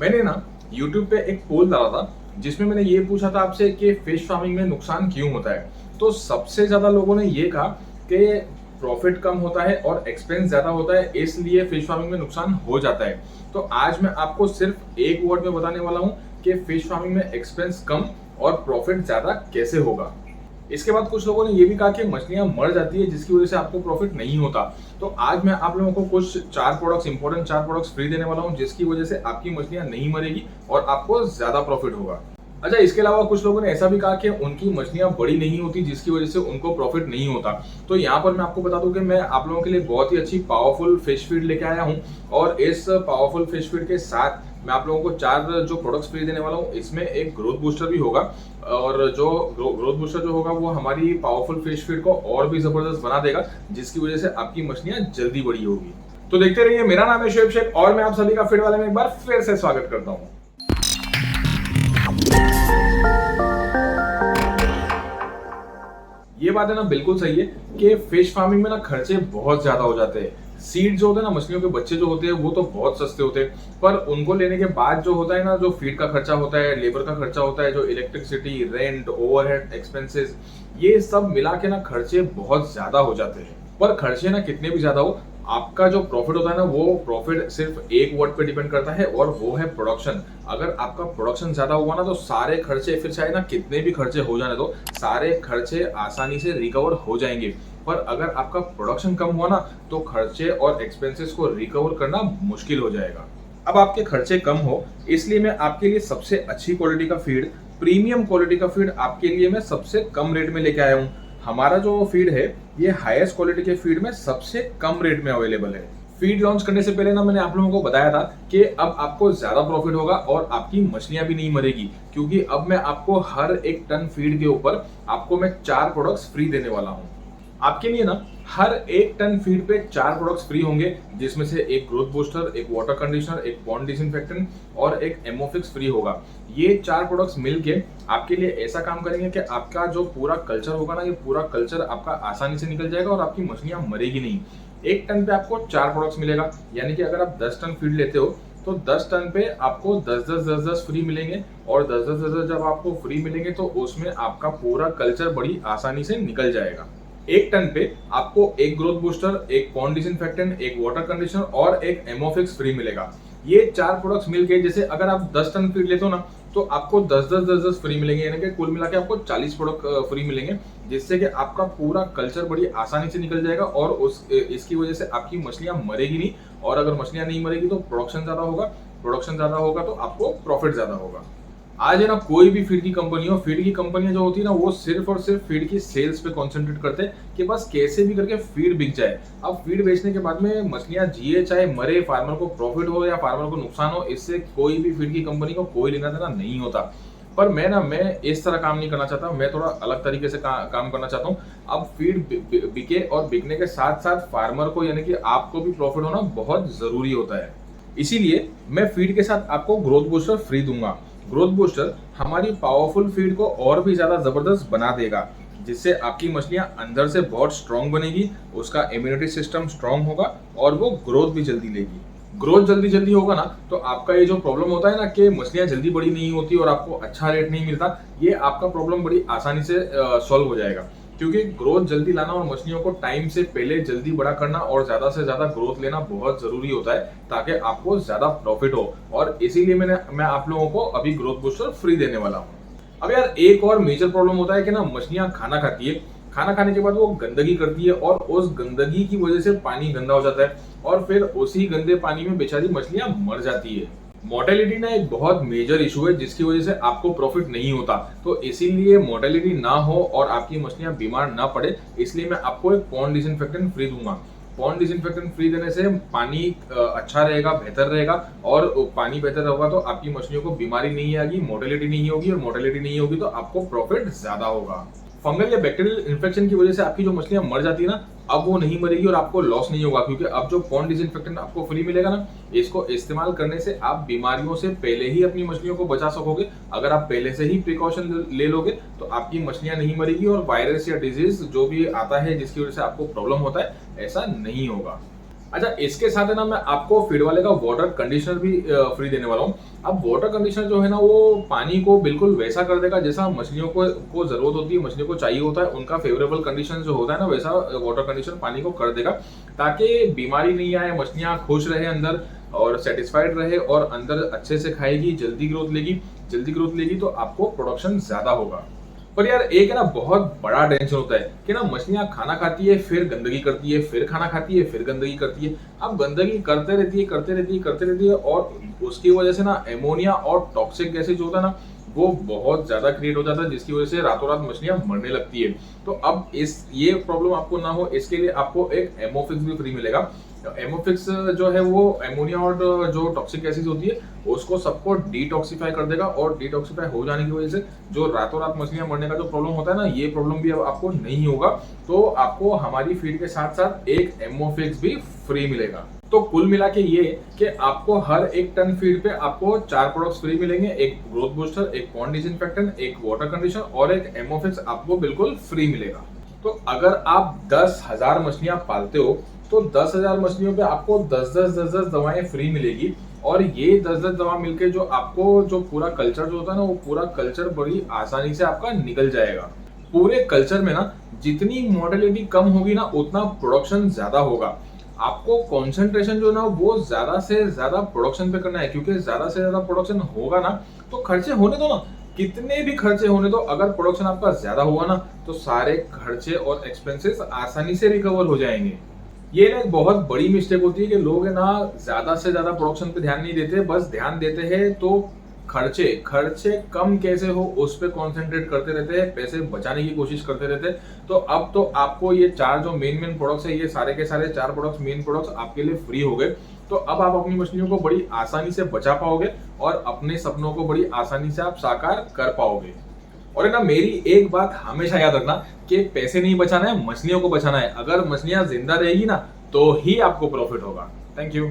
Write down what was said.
मैंने ना YouTube पे एक पोल डाला था जिसमें मैंने ये पूछा था आपसे कि फिश फार्मिंग में नुकसान क्यों होता है। तो सबसे ज्यादा लोगों ने ये कहा कि प्रॉफिट कम होता है और एक्सपेंस ज्यादा होता है, इसलिए फिश फार्मिंग में नुकसान हो जाता है। तो आज मैं आपको सिर्फ एक वर्ड में बताने वाला हूँ कि फिश फार्मिंग में एक्सपेंस कम और प्रॉफिट ज्यादा कैसे होगा। इसके बाद कुछ लोगों ने ये भी कहा कि मछलियां मर जाती है जिसकी वजह से आपको प्रॉफिट नहीं होता। तो आज मैं आप लोगों को कुछ इंपॉर्टेंट चार प्रोडक्ट्स फ्री देने वाला हूं जिसकी वजह से आपकी मछलियां नहीं मरेगी और आपको ज्यादा प्रॉफिट होगा। अच्छा, इसके अलावा कुछ लोगों ने ऐसा भी कहा कि उनकी मछलियां बड़ी नहीं होती जिसकी वजह से उनको प्रॉफिट नहीं होता। तो यहाँ पर मैं आपको बता दूं कि मैं आप लोगों के लिए बहुत ही अच्छी पावरफुल फिश फीड लेके आया हूँ और इस पावरफुल फिश फीड के साथ मैं आप लोगों को चार जो प्रोडक्ट्स फ्री देने वाला हूँ। इसमें एक ग्रोथ बूस्टर भी होगा और जो ग्रोथ बूस्टर जो होगा वो हमारी पावरफुल फिश फीड को और भी जबरदस्त बना देगा जिसकी वजह से आपकी मछलियां जल्दी बड़ी होगी। तो देखते रहिए। मेरा नाम है शोएब शेख और मैं आप सभी का फीड वाले में एक बार फिर से स्वागत करता हूँ। ये बात है ना बिल्कुल सही है कि फिश फार्मिंग में ना खर्चे बहुत ज्यादा हो जाते हैं। सीड जो होते हैं ना, मछलियों के बच्चे जो होते हैं वो तो बहुत सस्ते होते हैं, पर उनको लेने के बाद जो होता है ना, जो फीड का खर्चा होता है, लेबर का खर्चा होता है, जो इलेक्ट्रिसिटी, रेंट, ओवरहेड एक्सपेंसेस, ये सब मिला के ना खर्चे बहुत ज्यादा हो जाते हैं। पर खर्चे ना कितने भी ज्यादा हो, आपका जो प्रॉफिट होता है ना वो प्रॉफिट सिर्फ एक वर्ड पे डिपेंड करता है और वो है प्रोडक्शन। अगर आपका प्रोडक्शन ज्यादा हुआ ना तो सारे खर्चे, फिर चाहे ना कितने भी खर्चे हो जाने दो, सारे खर्चे आसानी से रिकवर हो जाएंगे। पर अगर आपका प्रोडक्शन कम हुआ ना तो खर्चे और एक्सपेंसेस को रिकवर करना मुश्किल हो जाएगा। अब आपके खर्चे कम हो इसलिए मैं आपके लिए सबसे अच्छी क्वालिटी का फीड, प्रीमियम क्वालिटी का फीड आपके लिए मैं सबसे कम रेट में लेके आया हूँ। हमारा जो फीड है ये हाईएस्ट क्वालिटी के फीड में सबसे कम रेट में अवेलेबल है। फीड लॉन्च करने से पहले ना मैंने आप लोगों को बताया था कि अब आपको ज्यादा प्रॉफिट होगा और आपकी मछलियां भी नहीं मरेगी, क्योंकि अब मैं आपको हर एक टन फीड के ऊपर आपको मैं चार प्रोडक्ट्स फ्री देने वाला हूं। आपके लिए ना हर एक टन फीड पे चार प्रोडक्ट्स फ्री होंगे, जिसमें से एक ग्रोथ बूस्टर, एक वाटर कंडीशनर, एक पॉन्ड डिसइंफेक्टेंट और एक एमोफिक्स फ्री होगा। ये चार प्रोडक्ट्स मिलके आपके लिए ऐसा काम करेंगे कि आपका जो पूरा कल्चर होगा ना, ये पूरा कल्चर आपका आसानी से निकल जाएगा और आपकी मछलियां मरेगी नहीं। एक टन पे आपको चार प्रोडक्ट्स मिलेगा, यानी कि अगर आप 10 टन फीड लेते हो तो 10 टन पे आपको 10 फ्री मिलेंगे और 10 जब आपको फ्री मिलेंगे तो उसमें आपका पूरा कल्चर बड़ी आसानी से निकल जाएगा। एक टन पे आपको एक ग्रोथ बूस्टर, एक पॉन्ड डिसइंफेक्टेंट, एक वाटर कंडीशनर और एक एमोफिक्स फ्री मिलेगा। ये चार प्रोडक्ट्स मिलके, जैसे अगर आप 10 टन फीड लेते हो ना तो आपको 10 फ्री मिलेंगे, यानी कि कुल मिला के आपको 40 प्रोडक्ट फ्री मिलेंगे, जिससे कि आपका पूरा कल्चर बड़ी आसानी से निकल जाएगा और इसकी वजह से आपकी मछलियां मरेगी नहीं। और अगर मछलियां नहीं मरेगी तो प्रोडक्शन ज्यादा होगा तो आपको प्रॉफिट ज्यादा होगा। आज है ना, कोई भी फीड की कंपनी हो, फीड की कंपनियां जो होती है ना वो सिर्फ और सिर्फ फीड की सेल्स पे कॉन्सेंट्रेट करते हैं कि बस कैसे भी करके फीड बिक जाए। अब फीड बेचने के बाद में मछलियां जिए चाहे मरे, फार्मर को प्रॉफिट हो या फार्मर को नुकसान हो, इससे कोई भी फीड की कंपनी को कोई लेना देना नहीं होता। पर मैं इस तरह काम नहीं करना चाहता, मैं थोड़ा अलग तरीके से काम करना चाहता हूँ। अब फीड बिके और बिकने के साथ साथ फार्मर को, यानी कि आपको भी प्रॉफिट होना बहुत जरूरी होता है। इसीलिए मैं फीड के साथ आपको ग्रोथ बूस्टर फ्री दूंगा। ग्रोथ बूस्टर हमारी पावरफुल फीड को और भी ज्यादा जबरदस्त बना देगा, जिससे आपकी मछलियां अंदर से बहुत स्ट्रांग बनेगी, उसका इम्यूनिटी सिस्टम स्ट्रांग होगा और वो ग्रोथ भी जल्दी लेगी। ग्रोथ जल्दी होगा ना तो आपका ये जो प्रॉब्लम होता है ना कि मछलियां जल्दी बड़ी नहीं होती और आपको अच्छा रेट नहीं मिलता, ये आपका प्रॉब्लम बड़ी आसानी से सॉल्व हो जाएगा। क्योंकि ग्रोथ जल्दी लाना और मछलियों को टाइम से पहले जल्दी बड़ा करना और ज्यादा से ज्यादा ग्रोथ लेना बहुत जरूरी होता है, ताकि आपको ज्यादा प्रॉफिट हो। और इसीलिए मैं आप लोगों को अभी ग्रोथ बूस्टर फ्री देने वाला हूँ। अब यार, एक और मेजर प्रॉब्लम होता है कि ना मछलियां खाना खाती है, खाना खाने के बाद वो गंदगी करती है और उस गंदगी की वजह से पानी गंदा हो जाता है और फिर उसी गंदे पानी में बेचारी मछलियां मर जाती है। मोर्टेलिटी ना एक बहुत मेजर इशू है जिसकी वजह से आपको प्रॉफिट नहीं होता। तो इसीलिए मोर्टेलिटी ना हो और आपकी मछलियां बीमार ना पड़े, इसलिए मैं आपको एक पॉन्ड डिसइंफेक्टेंट फ्री दूंगा। पॉन्ड डिसइंफेक्टेंट फ्री देने से पानी अच्छा रहेगा, बेहतर रहेगा, और पानी बेहतर होगा तो आपकी मछलियों को बीमारी नहीं आएगी, मोर्टेलिटी नहीं होगी, और मोर्टेलिटी नहीं होगी तो आपको प्रॉफिट ज्यादा होगा। फंगल या बैक्टीरियल इन्फेक्शन की वजह से आपकी जो मछलियां मर जाती है ना, अब वो नहीं मरेगी और आपको लॉस नहीं होगा, क्योंकि अब जो पॉन्ड डिसइंफेक्टेंट आपको फ्री मिलेगा ना, इसको इस्तेमाल करने से आप बीमारियों से पहले ही अपनी मछलियों को बचा सकोगे। अगर आप पहले से ही प्रिकॉशन ले लोगे तो आपकी मछलियां नहीं मरेगी और वायरस या डिजीज जो भी आता है जिसकी वजह से आपको प्रॉब्लम होता है, ऐसा नहीं होगा। अच्छा, इसके साथ है ना मैं आपको फीड वाले का वाटर कंडीशनर भी फ्री देने वाला हूँ। अब वाटर कंडीशनर जो है ना वो पानी को बिल्कुल वैसा कर देगा जैसा मछलियों को जरूरत होती है, मछलियों को चाहिए होता है, उनका फेवरेबल कंडीशन जो होता है ना वैसा वाटर कंडीशनर पानी को कर देगा, ताकि बीमारी नहीं आए, मछलियां खुश रहे अंदर और सेटिस्फाइड रहे और अंदर अच्छे से खाएगी, जल्दी ग्रोथ लेगी। जल्दी ग्रोथ लेगी तो आपको प्रोडक्शन ज्यादा होगा। पर यार एक है ना बहुत बड़ा टेंशन होता है कि ना मछलियां खाना खाती है, फिर गंदगी करती है, फिर खाना खाती है, फिर गंदगी करती है। अब गंदगी करते रहती है, करते रहती है, करते रहती है और उसकी वजह से ना एमोनिया और टॉक्सिक गैसेज जो होता है ना वो बहुत ज्यादा क्रिएट हो जाता है, जिसकी वजह से रातों रात मछलियां मरने लगती है। तो अब इस ये प्रॉब्लम आपको ना हो इसके लिए आपको एक एमोफिक्स भी फ्री मिलेगा। एमोफिक्स जो है वो एमोनिया और जो टॉक्सिक एसिड होती है उसको सबको डिटॉक्सिफाई कर देगा, और डिटॉक्सिफाई हो जाने की वजह से जो रातों रात मछलियां मरने का जो प्रॉब्लम होता है ना ये प्रॉब्लम भी अब आपको नहीं होगा। तो आपको हमारी फीड के साथ साथ एक एमोफिक्स भी फ्री मिलेगा। तो कुल मिला के ये कि आपको हर एक टन फीड पे आपको 4 प्रोडक्ट्स फ्री मिलेंगे, एक ग्रोथ बूस्टर, एक पॉन्ड डिसइंफेक्टेंट, एक वाटर कंडीशनर और एक एमोफिक्स आपको बिल्कुल फ्री मिलेगा। तो अगर आप 10,000 मछलियां पालते हो तो 10,000 मछलियों पे आपको 10-10 दवाएं फ्री मिलेगी, और ये 10-10 दवा मिलके जो आपको जो पूरा कल्चर जो होता है ना वो पूरा कल्चर बड़ी आसानी से आपका निकल जाएगा। पूरे कल्चर में ना जितनी मोर्टेलिटी कम होगी ना उतना प्रोडक्शन ज्यादा होगा। आपको कंसंट्रेशन जो ना वो ज्यादा से ज्यादा प्रोडक्शन पे करना है, क्योंकि ज्यादा से ज्यादा प्रोडक्शन होगा ना तो खर्चे होने दो ना, कितने भी खर्चे होने दो, अगर प्रोडक्शन आपका ज्यादा हुआ ना तो सारे खर्चे और एक्सपेंसेस आसानी से रिकवर हो जाएंगे। ये ना एक बहुत बड़ी मिस्टेक होती है कि लोग है ना ज्यादा से ज्यादा प्रोडक्शन पे ध्यान नहीं देते, बस ध्यान देते हैं तो खर्चे खर्चे कम कैसे हो उस पे कंसंट्रेट करते रहते हैं, पैसे बचाने की कोशिश करते रहते हैं। तो अब तो आपको ये 4 जो मेन प्रोडक्ट्स है ये सारे के सारे 4 प्रोडक्ट्स मेन प्रोडक्ट्स आपके लिए फ्री हो गए। तो अब आप अपनी मछलियों को बड़ी आसानी से बचा पाओगे और अपने सपनों को बड़ी आसानी से आप साकार कर पाओगे। और है ना मेरी एक बात हमेशा याद रखना कि पैसे नहीं बचाना है, मछलियों को बचाना है। अगर मछलियां जिंदा रहेगी ना तो ही आपको प्रॉफिट होगा। Thank you.